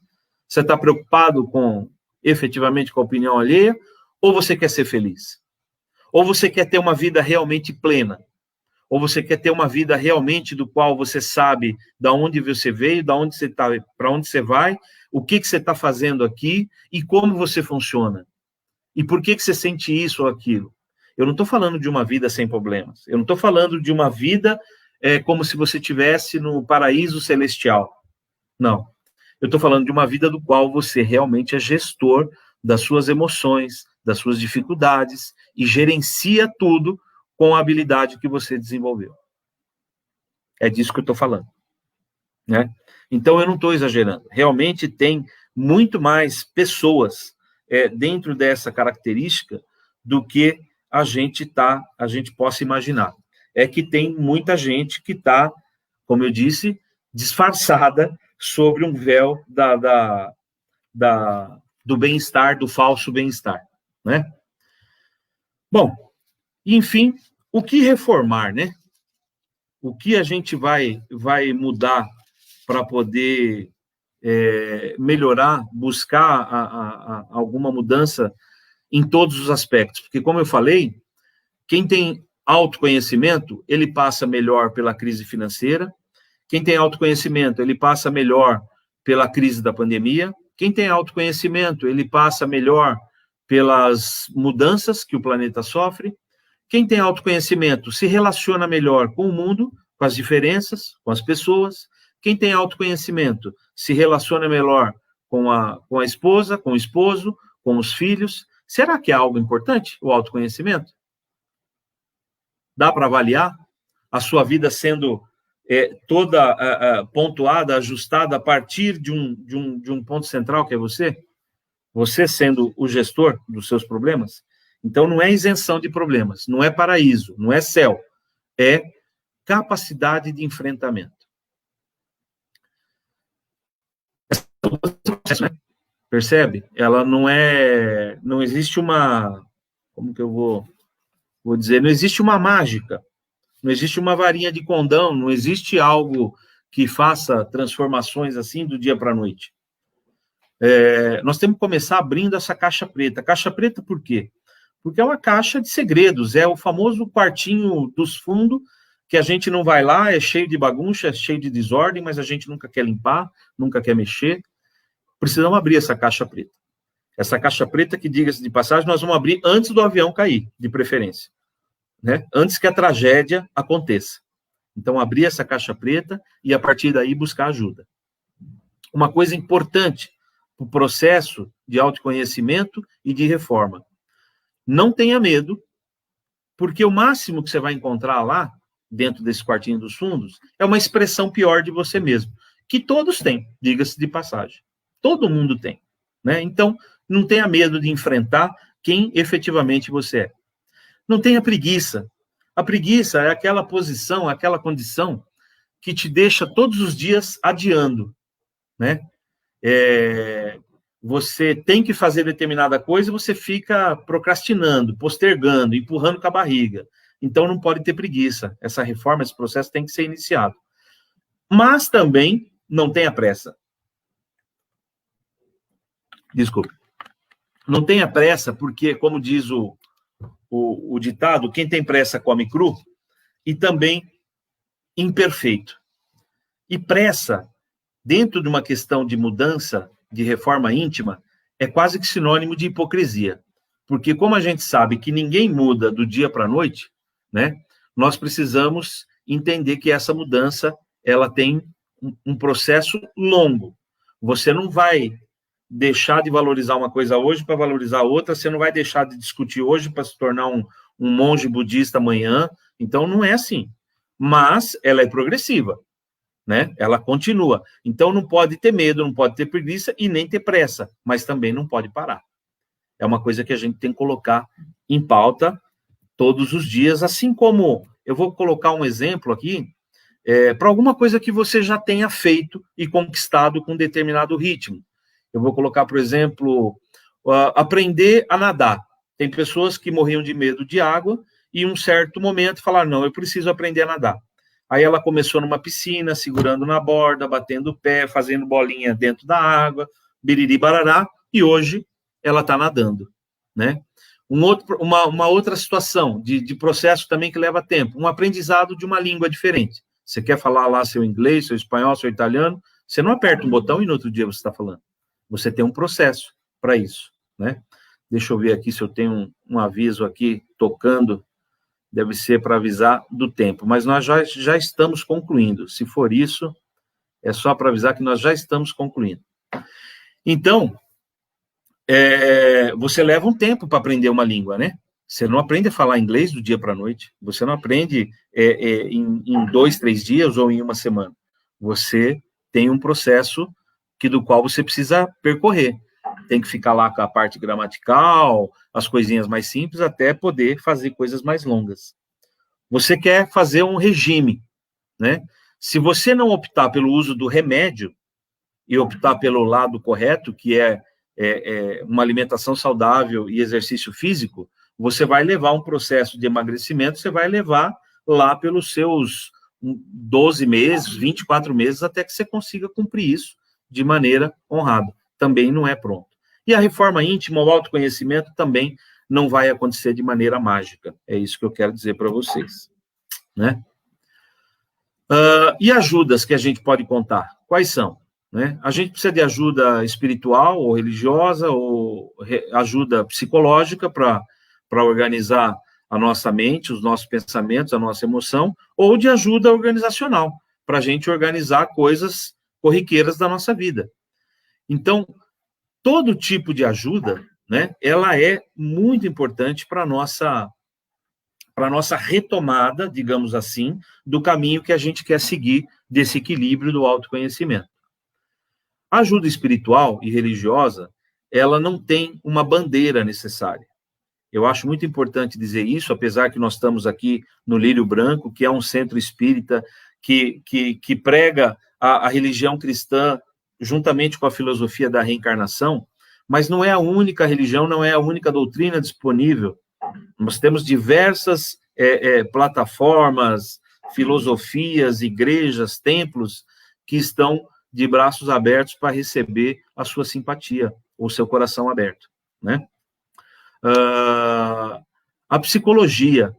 Você está preocupado efetivamente com a opinião alheia? Ou você quer ser feliz? Ou você quer ter uma vida realmente plena? Ou você quer ter uma vida realmente do qual você sabe de onde você veio, de onde você está, para onde você vai, o que você está fazendo aqui e como você funciona? E por que você sente isso ou aquilo? Eu não estou falando de uma vida sem problemas. Eu não estou falando de uma vida como se você estivesse no paraíso celestial. Não. Eu estou falando de uma vida do qual você realmente é gestor das suas emoções, das suas dificuldades e gerencia tudo com a habilidade que você desenvolveu. É disso que eu estou falando, né? Então, eu não estou exagerando. Realmente tem muito mais pessoas dentro dessa característica do que a gente possa imaginar. É que tem muita gente que está, como eu disse, disfarçada sobre um véu do bem-estar, do falso bem-estar, né? Bom, enfim, o que reformar, né? O que a gente vai mudar para poder melhorar, buscar alguma mudança em todos os aspectos? Porque, como eu falei, quem tem autoconhecimento, ele passa melhor pela crise financeira. Quem tem autoconhecimento, ele passa melhor pela crise da pandemia. Quem tem autoconhecimento, ele passa melhor pelas mudanças que o planeta sofre. Quem tem autoconhecimento se relaciona melhor com o mundo, com as diferenças, com as pessoas. Quem tem autoconhecimento se relaciona melhor com a esposa, com o esposo, com os filhos. Será que é algo importante, o autoconhecimento? Dá para avaliar a sua vida sendo toda pontuada, ajustada a partir de um ponto central, que é você? Você sendo o gestor dos seus problemas? Então, não é isenção de problemas, não é paraíso, não é céu, é capacidade de enfrentamento. Percebe? Ela não existe uma, como que eu vou dizer, não existe uma mágica, não existe uma varinha de condão, não existe algo que faça transformações assim do dia para a noite. Nós temos que começar abrindo essa caixa preta. Caixa preta por quê? Porque é uma caixa de segredos, é o famoso quartinho dos fundos, que a gente não vai lá, é cheio de bagunça, é cheio de desordem, mas a gente nunca quer limpar, nunca quer mexer. Precisamos abrir essa caixa preta. Essa caixa preta que, diga-se de passagem, nós vamos abrir antes do avião cair, de preferência, né? Antes que a tragédia aconteça. Então, abrir essa caixa preta e, a partir daí, buscar ajuda. Uma coisa importante para o processo de autoconhecimento e de reforma. Não tenha medo, porque o máximo que você vai encontrar lá, dentro desse quartinho dos fundos, é uma expressão pior de você mesmo, que todos têm, diga-se de passagem. Todo mundo tem, né? Então, não tenha medo de enfrentar quem efetivamente você é. Não tenha preguiça. A preguiça é aquela posição, aquela condição que te deixa todos os dias adiando, né? Você tem que fazer determinada coisa e você fica procrastinando, postergando, empurrando com a barriga. Então, não pode ter preguiça. Essa reforma, esse processo tem que ser iniciado. Mas também não tenha pressa. Desculpe. Não tenha pressa, porque, como diz o ditado, quem tem pressa come cru, e também imperfeito. E pressa dentro de uma questão de mudança, de reforma íntima, é quase que sinônimo de hipocrisia. Porque como a gente sabe que ninguém muda do dia para a noite, né, nós precisamos entender que essa mudança, ela tem um processo longo. Você não vai deixar de valorizar uma coisa hoje para valorizar outra, você não vai deixar de discutir hoje para se tornar um monge budista amanhã, então não é assim. Mas ela é progressiva, né? Ela continua. Então não pode ter medo, não pode ter preguiça e nem ter pressa, mas também não pode parar. É uma coisa que a gente tem que colocar em pauta todos os dias, assim como eu vou colocar um exemplo aqui, para alguma coisa que você já tenha feito e conquistado com determinado ritmo. Eu vou colocar, por exemplo, aprender a nadar. Tem pessoas que morriam de medo de água e em um certo momento falaram, não, eu preciso aprender a nadar. Aí ela começou numa piscina, segurando na borda, batendo o pé, fazendo bolinha dentro da água, biriri barará, e hoje ela está nadando, né? Uma outra situação de processo também que leva tempo, um aprendizado de uma língua diferente. Você quer falar lá seu inglês, seu espanhol, seu italiano, você não aperta um botão e no outro dia você está falando. Você tem um processo para isso, né? Deixa eu ver aqui se eu tenho um aviso aqui tocando, deve ser para avisar do tempo, mas nós já estamos concluindo. Se for isso, é só para avisar que nós já estamos concluindo. Então, você leva um tempo para aprender uma língua, né? Você não aprende a falar inglês do dia para a noite, você não aprende em 2, 3 dias ou em uma semana. Você tem um processo do qual você precisa percorrer. Tem que ficar lá com a parte gramatical, as coisinhas mais simples, até poder fazer coisas mais longas. Você quer fazer um regime, né? Se você não optar pelo uso do remédio e optar pelo lado correto, que é uma alimentação saudável e exercício físico, você vai levar um processo de emagrecimento, você vai levar lá pelos seus 12 meses, 24 meses, até que você consiga cumprir isso de maneira honrada. Também não é pronto. E a reforma íntima, o autoconhecimento também não vai acontecer de maneira mágica. É isso que eu quero dizer para vocês, né? E ajudas que a gente pode contar? Quais são? Né? A gente precisa de ajuda espiritual ou religiosa, ou ajuda psicológica para organizar a nossa mente, os nossos pensamentos, a nossa emoção, ou de ajuda organizacional, para a gente organizar coisas corriqueiras da nossa vida. Então, todo tipo de ajuda, né, ela é muito importante para a nossa retomada, digamos assim, do caminho que a gente quer seguir desse equilíbrio do autoconhecimento. A ajuda espiritual e religiosa, ela não tem uma bandeira necessária. Eu acho muito importante dizer isso, apesar que nós estamos aqui no Lírio Branco, que é um centro espírita que prega a religião cristã juntamente com a filosofia da reencarnação, mas não é a única religião, não é a única doutrina disponível. Nós temos diversas plataformas, filosofias, igrejas, templos que estão de braços abertos para receber a sua simpatia, ou seu coração aberto, né? A psicologia,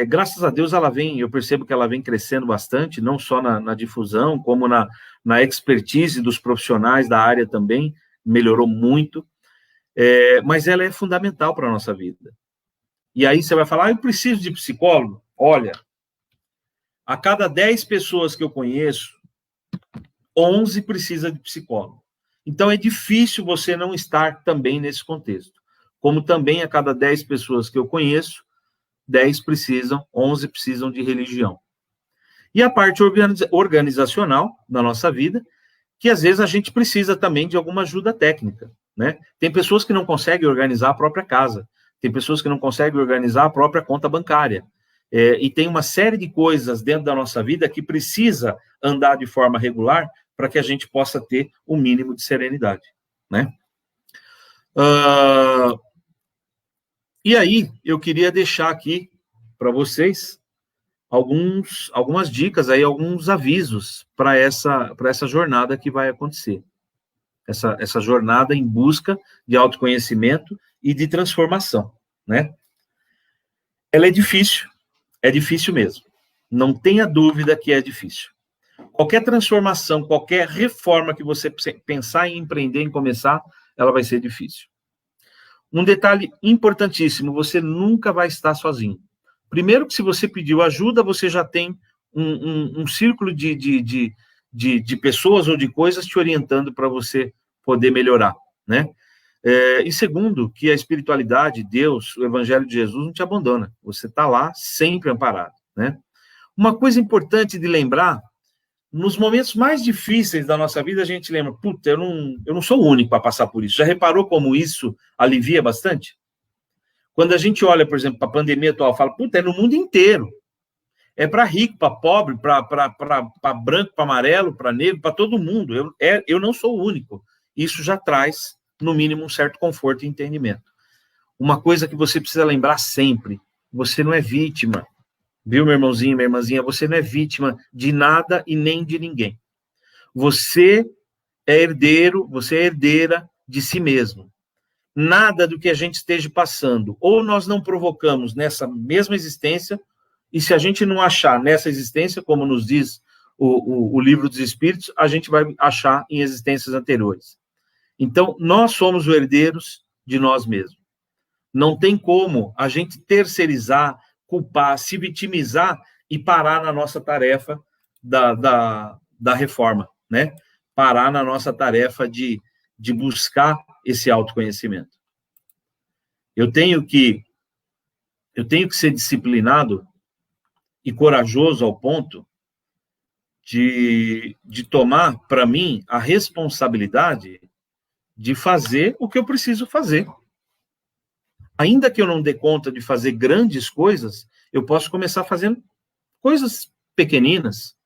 graças a Deus, eu percebo que ela vem crescendo bastante, não só na difusão, como na expertise dos profissionais da área também, melhorou muito, mas ela é fundamental para a nossa vida. E aí você vai falar, eu preciso de psicólogo? Olha, a cada 10 pessoas que eu conheço, 11 precisa de psicólogo. Então é difícil você não estar também nesse contexto. Como também a cada 10 pessoas que eu conheço, 11 precisam de religião. E a parte organizacional da nossa vida, que às vezes a gente precisa também de alguma ajuda técnica, né? Tem pessoas que não conseguem organizar a própria casa, tem pessoas que não conseguem organizar a própria conta bancária, e tem uma série de coisas dentro da nossa vida que precisa andar de forma regular para que a gente possa ter o mínimo de serenidade, né? E aí, eu queria deixar aqui para vocês algumas dicas, aí, alguns avisos para essa jornada que vai acontecer. Essa jornada em busca de autoconhecimento e de transformação, né? Ela é difícil mesmo. Não tenha dúvida que é difícil. Qualquer transformação, qualquer reforma que você pensar em empreender, em começar, ela vai ser difícil. Um detalhe importantíssimo, você nunca vai estar sozinho. Primeiro que se você pediu ajuda, você já tem um círculo de pessoas ou de coisas te orientando para você poder melhorar, né? E segundo, que a espiritualidade, Deus, o Evangelho de Jesus não te abandona. Você está lá sempre amparado, né? Uma coisa importante de lembrar, nos momentos mais difíceis da nossa vida, a gente lembra, puta, eu não sou o único para passar por isso. Já reparou como isso alivia bastante? Quando a gente olha, por exemplo, para a pandemia atual, fala, puta, é no mundo inteiro. É para rico, para pobre, para branco, para amarelo, para negro, para todo mundo. Eu não sou o único. Isso já traz, no mínimo, um certo conforto e entendimento. Uma coisa que você precisa lembrar sempre, você não é vítima. Viu, meu irmãozinho, minha irmãzinha? Você não é vítima de nada e nem de ninguém. Você é herdeiro, você é herdeira de si mesmo. Nada do que a gente esteja passando, ou nós não provocamos nessa mesma existência, e se a gente não achar nessa existência, como nos diz o livro dos Espíritos, a gente vai achar em existências anteriores. Então, nós somos os herdeiros de nós mesmos. Não tem como a gente terceirizar, culpar, se vitimizar e parar na nossa tarefa da reforma, né? Parar na nossa tarefa de buscar esse autoconhecimento. Eu tenho que ser disciplinado e corajoso ao ponto de tomar para mim a responsabilidade de fazer o que eu preciso fazer. Ainda que eu não dê conta de fazer grandes coisas, eu posso começar fazendo coisas pequeninas,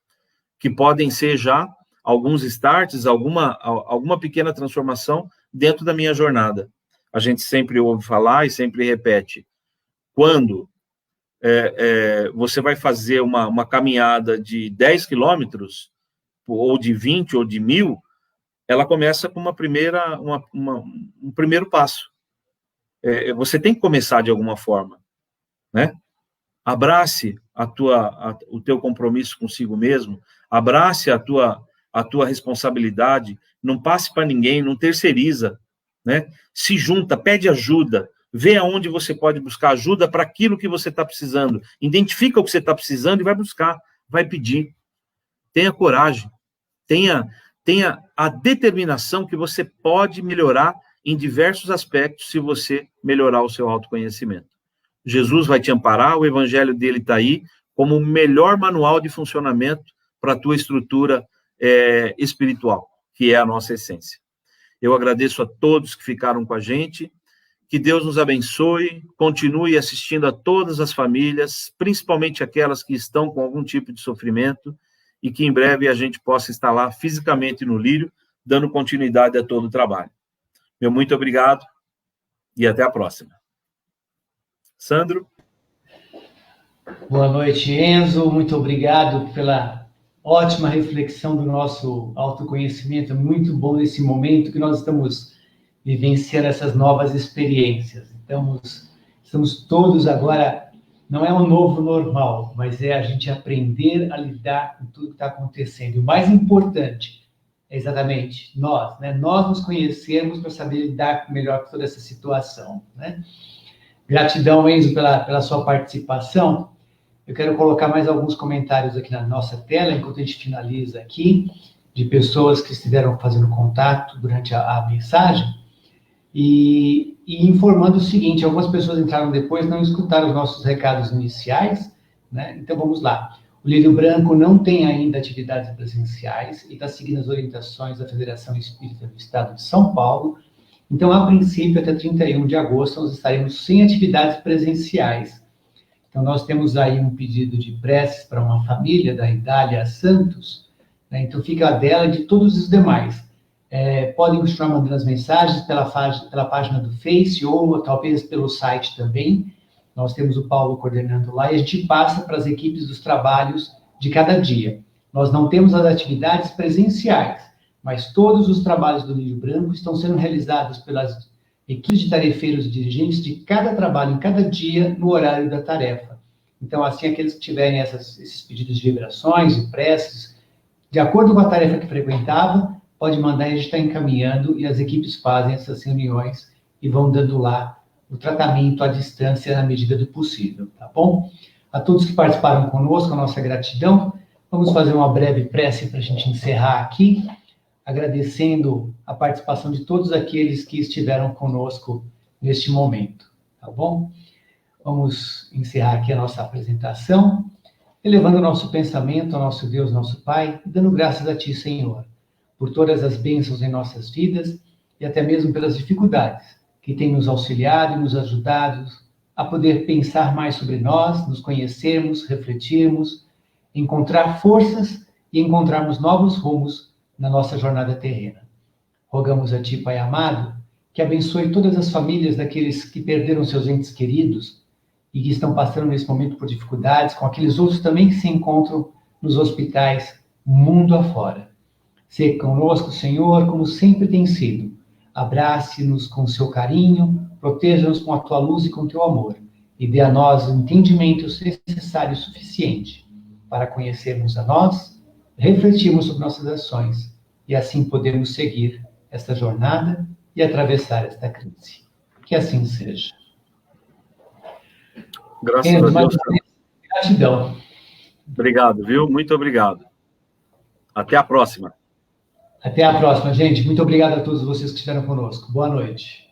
que podem ser já alguns starts, alguma pequena transformação dentro da minha jornada. A gente sempre ouve falar e sempre repete. Quando você vai fazer uma caminhada de 10 quilômetros, ou de 20, ou de 1000, ela começa com um primeiro passo. Você tem que começar de alguma forma, né? Abrace o teu compromisso consigo mesmo, abrace a tua responsabilidade, não passe para ninguém, não terceiriza, né? Se junta, pede ajuda, vê aonde você pode buscar ajuda para aquilo que você está precisando, identifica o que você está precisando e vai buscar, vai pedir. Tenha coragem, tenha a determinação que você pode melhorar em diversos aspectos se você melhorar o seu autoconhecimento. Jesus vai te amparar, o evangelho dele está aí como o melhor manual de funcionamento para a tua estrutura espiritual, que é a nossa essência. Eu agradeço a todos que ficaram com a gente, que Deus nos abençoe, continue assistindo a todas as famílias, principalmente aquelas que estão com algum tipo de sofrimento, e que em breve a gente possa estar lá fisicamente no Lírio, dando continuidade a todo o trabalho. Meu muito obrigado e até a próxima. Sandro? Boa noite, Enzo. Muito obrigado pela ótima reflexão do nosso autoconhecimento. É muito bom nesse momento que nós estamos vivenciando essas novas experiências. Então, estamos todos agora, não é um novo normal, mas é a gente aprender a lidar com tudo que está acontecendo. E o mais importante é exatamente nós, né? Nós nos conhecermos para saber lidar melhor com toda essa situação, né? Gratidão, Enzo, pela sua participação. Eu quero colocar mais alguns comentários aqui na nossa tela, enquanto a gente finaliza aqui, de pessoas que estiveram fazendo contato durante a mensagem, e informando o seguinte: algumas pessoas entraram depois, não escutaram os nossos recados iniciais, né? Então vamos lá. O Lírio Branco não tem ainda atividades presenciais e está seguindo as orientações da Federação Espírita do Estado de São Paulo. Então, a princípio, até 31 de agosto, nós estaremos sem atividades presenciais. Então, nós temos aí um pedido de preces para uma família da Idália Santos, né? Então, fica a dela e de todos os demais. Podem continuar mandando as mensagens pela página do Face ou talvez pelo site também. Nós temos o Paulo coordenando lá e a gente passa para as equipes dos trabalhos de cada dia. Nós não temos as atividades presenciais, mas todos os trabalhos do Lírio Branco estão sendo realizados pelas equipes de tarefeiros e dirigentes de cada trabalho, em cada dia, no horário da tarefa. Então, assim, aqueles que tiverem esses pedidos de vibrações e preces, de acordo com a tarefa que frequentava, pode mandar, e a gente está encaminhando, e as equipes fazem essas reuniões e vão dando lá o tratamento à distância na medida do possível, tá bom? A todos que participaram conosco, a nossa gratidão. Vamos fazer uma breve prece para a gente encerrar aqui, agradecendo a participação de todos aqueles que estiveram conosco neste momento, tá bom? Vamos encerrar aqui a nossa apresentação, elevando o nosso pensamento ao nosso Deus, nosso Pai, dando graças a Ti, Senhor, por todas as bênçãos em nossas vidas e até mesmo pelas dificuldades que tem nos auxiliado e nos ajudado a poder pensar mais sobre nós, nos conhecermos, refletirmos, encontrar forças e encontrarmos novos rumos na nossa jornada terrena. Rogamos a Ti, Pai amado, que abençoe todas as famílias daqueles que perderam seus entes queridos e que estão passando nesse momento por dificuldades, com aqueles outros também que se encontram nos hospitais, mundo afora. Seja conosco, Senhor, como sempre tem sido. Abrace-nos com seu carinho, proteja-nos com a tua luz e com teu amor, e dê a nós o entendimento necessário e suficiente para conhecermos a nós, refletirmos sobre nossas ações, e assim podermos seguir esta jornada e atravessar esta crise. Que assim seja. Graças a Deus. Gratidão. Obrigado, viu? Muito obrigado. Até a próxima. Até a próxima, gente. Muito obrigado a todos vocês que estiveram conosco. Boa noite.